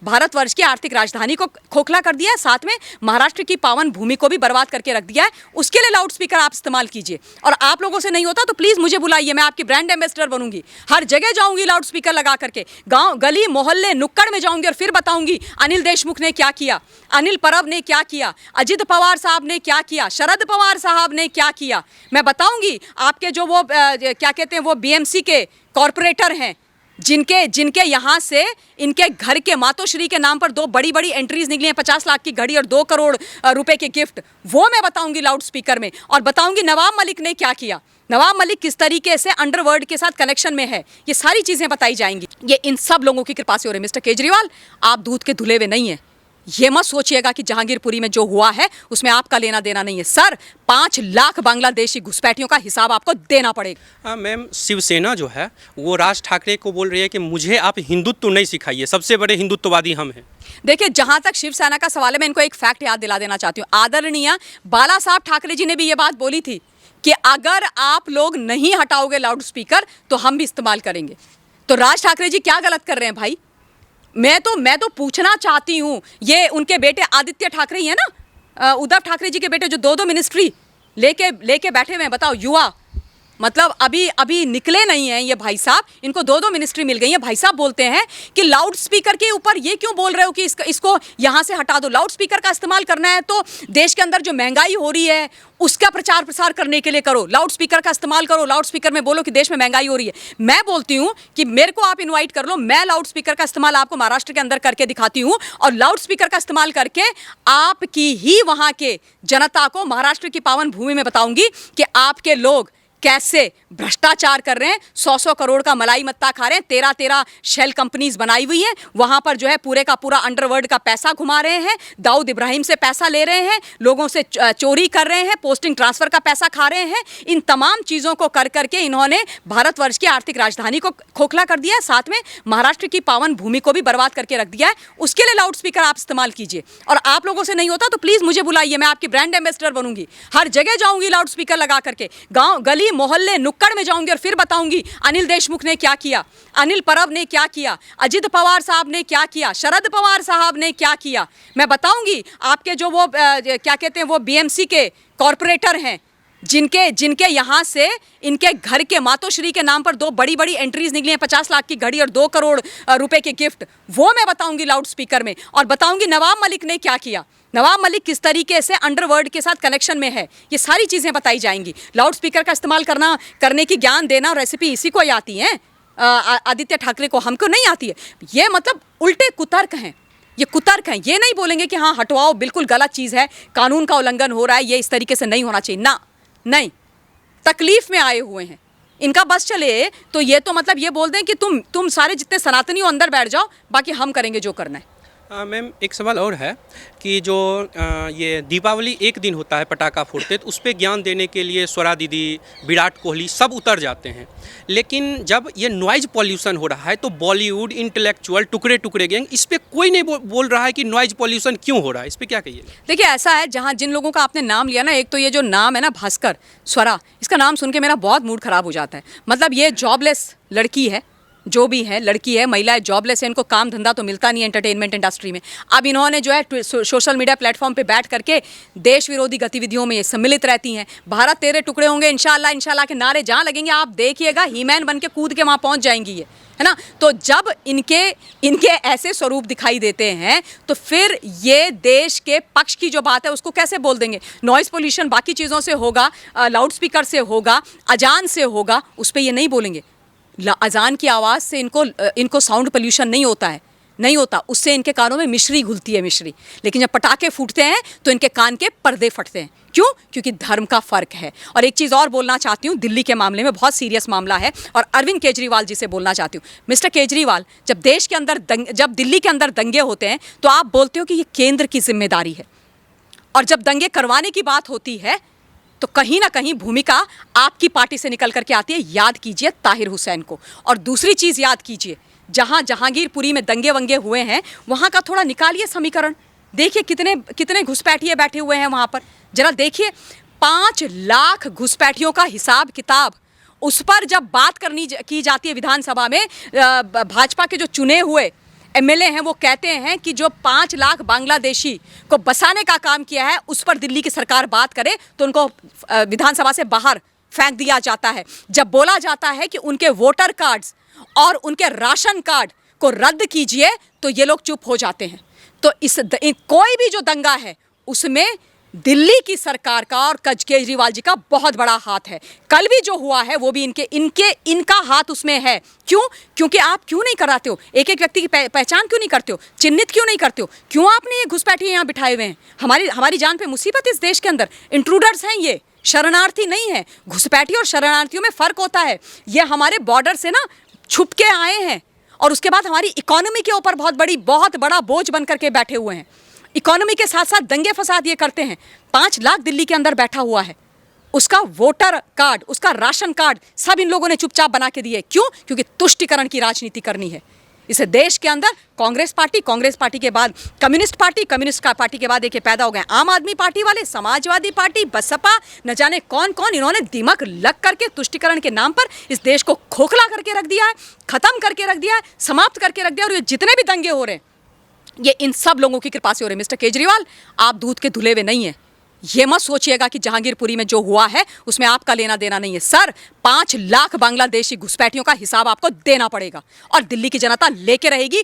भारतवर्ष की आर्थिक राजधानी को खोखला कर दिया है, साथ में महाराष्ट्र की पावन भूमि को भी बर्बाद करके रख दिया है। उसके लिए लाउड स्पीकर आप इस्तेमाल कीजिए। और आप लोगों से नहीं होता तो प्लीज मुझे बुलाइए, मैं आपकी ब्रांड एम्बेसडर बनूंगी। हर जगह जाऊंगी लाउड स्पीकर लगा करके, गांव गली मोहल्ले नुक्कड़ में जाऊंगी और फिर बताऊंगी अनिल देशमुख ने क्या किया, अनिल परब ने क्या किया, अजित पवार साहब ने क्या किया, शरद पवार साहब ने क्या किया। मैं बताऊंगी आपके जो वो क्या कहते हैं वो बीएमसी के कॉरपोरेटर हैं, जिनके यहाँ से इनके घर के मातोश्री के नाम पर 2 बड़ी बड़ी एंट्रीज निकली हैं, 50 लाख की घड़ी और 2 करोड़ रुपए के गिफ्ट, वो मैं बताऊंगी लाउड स्पीकर में। और बताऊंगी नवाब मलिक ने क्या किया, नवाब मलिक किस तरीके से अंडरवर्ल्ड के साथ कनेक्शन में है, ये सारी चीजें बताई जाएंगी। ये इन सब लोगों की कृपा से हो रहे। मिस्टर केजरीवाल, आप दूध के धुले हुए नहीं है। ये मत सोचिएगा कि जहांगीरपुरी में जो हुआ है उसमें आपका लेना देना नहीं है। सर, 5 लाख बांग्लादेशी घुसपैठियों का हिसाब आपको देना पड़ेगा। मैम, शिवसेना जो है वो राज ठाकरे को बोल रही है कि मुझे आप हिंदुत्व नहीं सिखाइए, सबसे बड़े हिंदुत्ववादी हम हैं। देखिए, जहां तक शिवसेना का सवाल है, मैं इनको एक फैक्ट याद दिला देना चाहती हूँ। आदरणीय बाला साहब ठाकरे जी ने भी ये बात बोली थी कि अगर आप लोग नहीं हटाओगे लाउड स्पीकर तो हम भी इस्तेमाल करेंगे। तो राज ठाकरे जी क्या गलत कर रहे हैं भाई? मैं तो पूछना चाहती हूँ, ये उनके बेटे आदित्य ठाकरे ही है ना, उद्धव ठाकरे जी के बेटे जो 2 मिनिस्ट्री लेके बैठे हुए हैं। बताओ, युवा मतलब अभी निकले नहीं हैं ये भाई साहब, इनको 2 मिनिस्ट्री मिल गई है। भाई साहब बोलते हैं कि लाउड स्पीकर के ऊपर ये क्यों बोल रहे हो कि इसको यहाँ से हटा दो। लाउड स्पीकर का इस्तेमाल करना है तो देश के अंदर जो महंगाई हो रही है उसका प्रचार प्रसार करने के लिए करो, लाउड स्पीकर का इस्तेमाल करो। लाउड स्पीकर में बोलो कि देश में महंगाई हो रही है। मैं बोलती हूँ कि मेरे को आप इन्वाइट कर लो, मैं लाउड स्पीकर का इस्तेमाल आपको महाराष्ट्र के अंदर करके दिखाती हूँ और लाउड स्पीकर का इस्तेमाल करके आपकी ही वहाँ के जनता को महाराष्ट्र की पावन भूमि में बताऊंगी कि आपके लोग कैसे भ्रष्टाचार कर रहे हैं, 100 करोड़ का मलाई मत्ता खा रहे हैं, 13 शेल कंपनीज बनाई हुई हैं, वहां पर जो है पूरे का पूरा अंडरवर्ल्ड का पैसा घुमा रहे हैं, दाऊद इब्राहिम से पैसा ले रहे हैं, लोगों से चोरी कर रहे हैं, पोस्टिंग ट्रांसफर का पैसा खा रहे हैं। इन तमाम चीजों को कर करके इन्होंने भारतवर्ष की आर्थिक राजधानी को खोखला कर दिया है, साथ में महाराष्ट्र की पावन भूमि को भी बर्बाद करके रख दिया है। उसके लिए लाउड स्पीकर आप इस्तेमाल कीजिए। और आप लोगों से नहीं होता तो प्लीज मुझे बुलाइए, मैं आपकी ब्रांड एम्बेसडर बनूंगी। हर जगह जाऊंगी लाउड स्पीकर लगा करके, गांव गली मोहल्ले नुक्कड़ में जाऊंगी और फिर बताऊंगी अनिल देशमुख ने क्या किया, अनिल परब ने क्या किया, अजित पवार साहब ने क्या किया, शरद पवार साहब ने क्या किया। मैं बताऊंगी आपके जो वो क्या कहते हैं वो बीएमसी के कॉरपोरेटर हैं, जिनके यहाँ से इनके घर के मातोश्री के नाम पर 2 बड़ी बड़ी एंट्रीज निकली हैं, 50 लाख की घड़ी और 2 करोड़ रुपए के गिफ्ट, वो मैं बताऊंगी लाउड स्पीकर में। और बताऊंगी नवाब मलिक ने क्या किया, नवाब मलिक किस तरीके से अंडरवर्ल्ड के साथ कनेक्शन में है, ये सारी चीजें बताई जाएंगी। लाउड स्पीकर का इस्तेमाल करने की ज्ञान देना रेसिपी इसी को ही आती है, आदित्य ठाकरे को, हमको नहीं आती है। ये मतलब उल्टे कुतर्क हैं, ये कुतर्क हैं। ये नहीं बोलेंगे कि हाँ हटवाओ, बिल्कुल गलत चीज है, कानून का उल्लंघन हो रहा है, ये इस तरीके से नहीं होना चाहिए ना, नहीं। तकलीफ में आए हुए हैं, इनका बस चले तो ये तो मतलब ये बोल दें कि तुम सारे जितने सनातनी हो अंदर बैठ जाओ, बाकी हम करेंगे जो करना है। मैम, एक सवाल और है कि जो ये दीपावली एक दिन होता है पटाखा फोड़ते, तो उस पर ज्ञान देने के लिए स्वरा दीदी, विराट कोहली सब उतर जाते हैं, लेकिन जब ये नॉइज पॉल्यूशन हो रहा है तो बॉलीवुड इंटेलेक्चुअल टुकड़े टुकड़े गैंग, इस पर कोई नहीं बोल रहा है कि नॉइज पॉल्यूशन क्यों हो रहा है, इस पर क्या कहिए? देखिए, ऐसा है, जहाँ जिन लोगों का आपने नाम लिया ना, एक तो ये जो नाम है ना भास्कर स्वरा, इसका नाम सुन के मेरा बहुत मूड खराब हो जाता है। मतलब ये जॉबलेस लड़की है, जो भी है लड़की है, महिलाएं जॉबलेस है, इनको काम धंधा तो मिलता नहीं एंटरटेनमेंट इंडस्ट्री में। अब इन्होंने जो है सोशल मीडिया प्लेटफॉर्म पे बैठ करके देश विरोधी गतिविधियों में ये सम्मिलित रहती हैं। भारत तेरे टुकड़े होंगे, इंशाल्लाह इंशाल्लाह के नारे जहाँ लगेंगे आप देखिएगा, हीमैन बन के कूद के वहाँ पहुँच जाएंगी ये, है ना। तो जब इनके ऐसे स्वरूप दिखाई देते हैं तो फिर ये देश के पक्ष की जो बात है उसको कैसे बोल देंगे? नॉइज़ पोल्यूशन बाकी चीज़ों से होगा, लाउड स्पीकर से होगा, अजान से होगा, उस पर ये नहीं बोलेंगे। अजान की आवाज़ से इनको साउंड पोल्यूशन नहीं होता है, नहीं होता, उससे इनके कानों में मिश्री घुलती है, मिश्री। लेकिन जब पटाखे फूटते हैं तो इनके कान के पर्दे फटते हैं। क्यों? क्योंकि धर्म का फर्क है। और एक चीज़ और बोलना चाहती हूँ, दिल्ली के मामले में बहुत सीरियस मामला है और अरविंद केजरीवाल जी से बोलना चाहती हूँ। मिस्टर केजरीवाल, जब देश के अंदर जब दिल्ली के अंदर दंगे होते हैं तो आप बोलते हो कि ये केंद्र की जिम्मेदारी है, और जब दंगे करवाने की बात होती है तो कहीं ना कहीं भूमिका आपकी पार्टी से निकल करके आती है। याद कीजिए ताहिर हुसैन को। और दूसरी चीज़ याद कीजिए, जहां जहांगीरपुरी में दंगे वंगे हुए हैं वहां का थोड़ा निकालिए समीकरण, देखिए कितने घुसपैठिए बैठे हुए हैं वहां पर, जरा देखिए। 5 लाख घुसपैठियों का हिसाब किताब, उस पर जब बात की जाती है विधानसभा में, भाजपा के जो चुने हुए एमएलए हैं वो कहते हैं कि जो 5 लाख बांग्लादेशी को बसाने का काम किया है उस पर दिल्ली की सरकार बात करे तो उनको विधानसभा से बाहर फेंक दिया जाता है। जब बोला जाता है कि उनके वोटर कार्ड्स और उनके राशन कार्ड को रद्द कीजिए तो ये लोग चुप हो जाते हैं। तो कोई भी जो दंगा है उसमें दिल्ली की सरकार का और केजरीवाल जी का बहुत बड़ा हाथ है। कल भी जो हुआ है वो भी इनका हाथ उसमें है। क्यों? क्योंकि आप क्यों नहीं कराते हो, एक एक व्यक्ति की पहचान क्यों नहीं करते हो, चिन्हित क्यों नहीं करते हो, क्यों आपने ये घुसपैठिए यहाँ बिठाए हुए हैं? हमारी जान पे मुसीबत इस देश के अंदर। इंट्रूडर्स हैं ये, शरणार्थी नहीं है। घुसपैठी और शरणार्थियों में फ़र्क होता है। ये हमारे बॉर्डर से ना छुप के आए हैं और उसके बाद हमारी इकोनॉमी के ऊपर बहुत बड़ा बोझ बन करके बैठे हुए हैं। इकोनॉमी के साथ साथ दंगे फसाद ये करते हैं। 5 लाख दिल्ली के अंदर बैठा हुआ है, उसका वोटर कार्ड, उसका राशन कार्ड सब इन लोगों ने चुपचाप बना के दिए। क्यों? क्योंकि तुष्टीकरण की राजनीति करनी है इस देश के अंदर। कांग्रेस पार्टी के बाद कम्युनिस्ट पार्टी के बाद एक पैदा हो गए आम आदमी पार्टी वाले, समाजवादी पार्टी, बसपा, न जाने कौन कौन। इन्होंने दिमाग लग करके तुष्टीकरण के नाम पर इस देश को खोखला करके रख दिया है, खत्म करके रख दिया है, समाप्त करके रख दिया। और ये जितने भी दंगे हो रहे हैं ये इन सब लोगों की कृपा से हो रहे हैं। मिस्टर केजरीवाल, आप दूध के धुले हुए नहीं हैं। ये मत सोचिएगा कि जहांगीरपुरी में जो हुआ है उसमें आपका लेना देना नहीं है। सर, 5 लाख बांग्लादेशी घुसपैठियों का हिसाब आपको देना पड़ेगा और दिल्ली की जनता लेके रहेगी।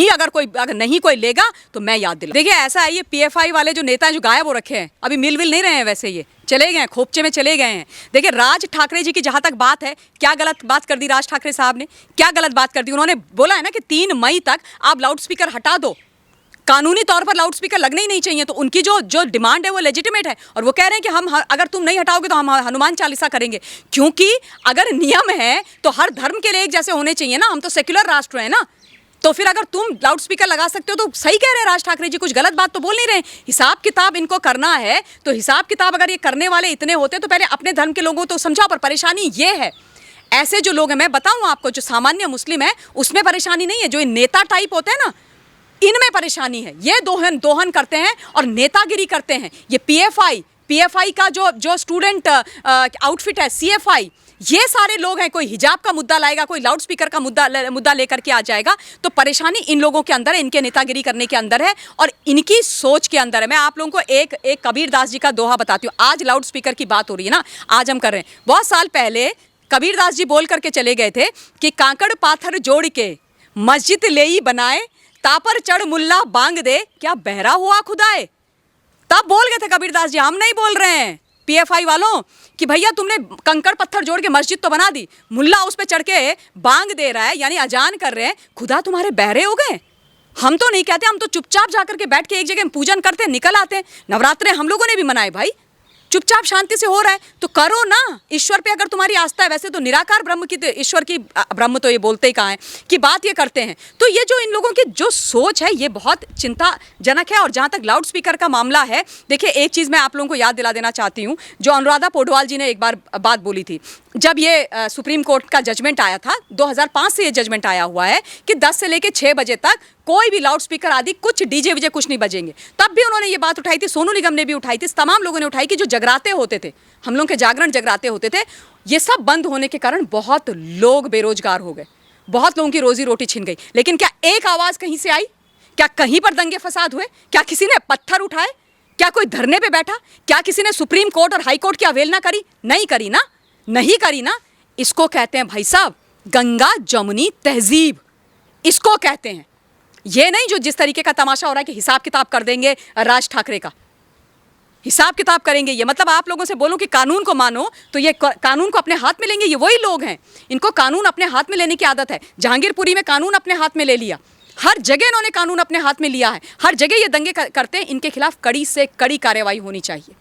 अगर नहीं कोई लेगा तो मैं याद दिला। देखिए ऐसा है, ये पीएफआई वाले जो नेता हैं जो गायब हो रखे हैं, अभी मिल नहीं रहे हैं, वैसे ये चले गए हैं, खोपचे में चले गए हैं। देखिए राज ठाकरे जी की जहां तक बात है, क्या गलत बात कर दी राज ठाकरे साहब ने? क्या गलत बात कर दी? उन्होंने बोला है ना कि 3 मई तक आप लाउड स्पीकर हटा दो, कानूनी तौर पर लाउड स्पीकर लगने ही नहीं चाहिए। तो उनकी जो डिमांड है वो लेजिटिमेट है और वो कह रहे हैं कि हम अगर तुम नहीं हटाओगे तो हम हनुमान चालीसा करेंगे। क्योंकि अगर नियम है तो हर धर्म के लिए एक जैसे होने चाहिए ना। हम तो सेक्युलर राष्ट्र है ना। तो फिर अगर तुम लाउड स्पीकर लगा सकते हो तो सही कह रहे हैं राज ठाकरे जी, कुछ गलत बात तो बोल नहीं रहे। हिसाब किताब इनको करना है तो हिसाब किताब अगर ये करने वाले इतने होते तो पहले अपने धर्म के लोगों को समझाओ। पर परेशानी ये है, ऐसे जो लोग हैं, मैं बताऊँ आपको, जो सामान्य मुस्लिम है उसमें परेशानी नहीं है। जो नेता टाइप होते हैं ना, इनमें परेशानी है। ये दोहन करते हैं और नेतागिरी करते हैं। ये पीएफआई का जो स्टूडेंट आउटफिट है, सीएफआई, ये सारे लोग हैं। कोई हिजाब का मुद्दा लाएगा, कोई लाउड स्पीकर का मुद्दा लेकर के आ जाएगा। तो परेशानी इन लोगों के अंदर है, इनके नेतागिरी करने के अंदर है और इनकी सोच के अंदर है। मैं आप लोगों को एक कबीर दास जी का दोहा बताती हूँ। आज लाउड स्पीकर की बात हो रही है ना, आज हम कर रहे हैं। बहुत साल पहले कबीर दास जी बोल करके चले गए थे कि कांकड़ पाथर जोड़ के मस्जिद ले ही बनाए, तापर चढ़ मुल्ला बांग दे, क्या बहरा हुआ खुदाए। तब बोल गए थे कबीरदास जी, हम नहीं बोल रहे हैं पीएफआई वालों कि भैया तुमने कंकड़ पत्थर जोड़ के मस्जिद तो बना दी, मुल्ला उस पे चढ़ के बांग दे रहा है यानी अजान कर रहे हैं, खुदा तुम्हारे बहरे हो गए। हम तो नहीं कहते, हम तो चुपचाप जाकर के बैठ के एक जगह पूजन करते निकल आते हैं। नवरात्रे हम लोगों ने भी मनाए भाई, चुपचाप शांति से हो रहा है तो करो ना। ईश्वर पे अगर तुम्हारी आस्था है, वैसे तो निराकार ब्रह्म की, ईश्वर की, ब्रह्म तो ये बोलते ही कहाँ है कि बात ये करते हैं। तो ये जो इन लोगों की जो सोच है ये बहुत चिंताजनक है। और जहाँ तक लाउड स्पीकर का मामला है, देखिए एक चीज़ मैं आप लोगों को याद दिला देना चाहती हूँ। जो अनुराधा पौडवाल जी ने एक बार बात बोली थी, जब ये सुप्रीम कोर्ट का जजमेंट आया था, 2005 से ये जजमेंट आया हुआ है कि 10 से लेकर 6 बजे तक कोई भी लाउड स्पीकर आदि कुछ डीजे विजे कुछ नहीं बजेंगे। तब भी उन्होंने ये बात उठाई थी, सोनू निगम ने भी उठाई थी, तमाम लोगों ने उठाई कि जो जगराते होते थे, हम लोगों के जागरण जगराते होते थे, ये सब बंद होने के कारण बहुत लोग बेरोजगार हो गए, बहुत लोगों की रोजी रोटी छिन गई। लेकिन क्या एक आवाज़ कहीं से आई? क्या कहीं पर दंगे फसाद हुए? क्या किसी ने पत्थर उठाए? क्या कोई धरने पर बैठा? क्या किसी ने सुप्रीम कोर्ट और हाई कोर्ट की अवहेलना करी? नहीं करी ना, नहीं करी ना। इसको कहते हैं भाई साहब गंगा जमुनी तहजीब, इसको कहते हैं। ये नहीं जो जिस तरीके का तमाशा हो रहा है कि हिसाब किताब कर देंगे राज ठाकरे का, हिसाब किताब करेंगे। ये मतलब आप लोगों से बोलूं कि कानून को मानो तो ये कानून को अपने हाथ में लेंगे। ये वही लोग हैं, इनको कानून अपने हाथ में लेने की आदत है। जहांगीरपुरी में कानून अपने हाथ में ले लिया, हर जगह इन्होंने कानून अपने हाथ में लिया है, हर जगह ये दंगे करते हैं। इनके खिलाफ कड़ी से कड़ी कार्रवाई होनी चाहिए।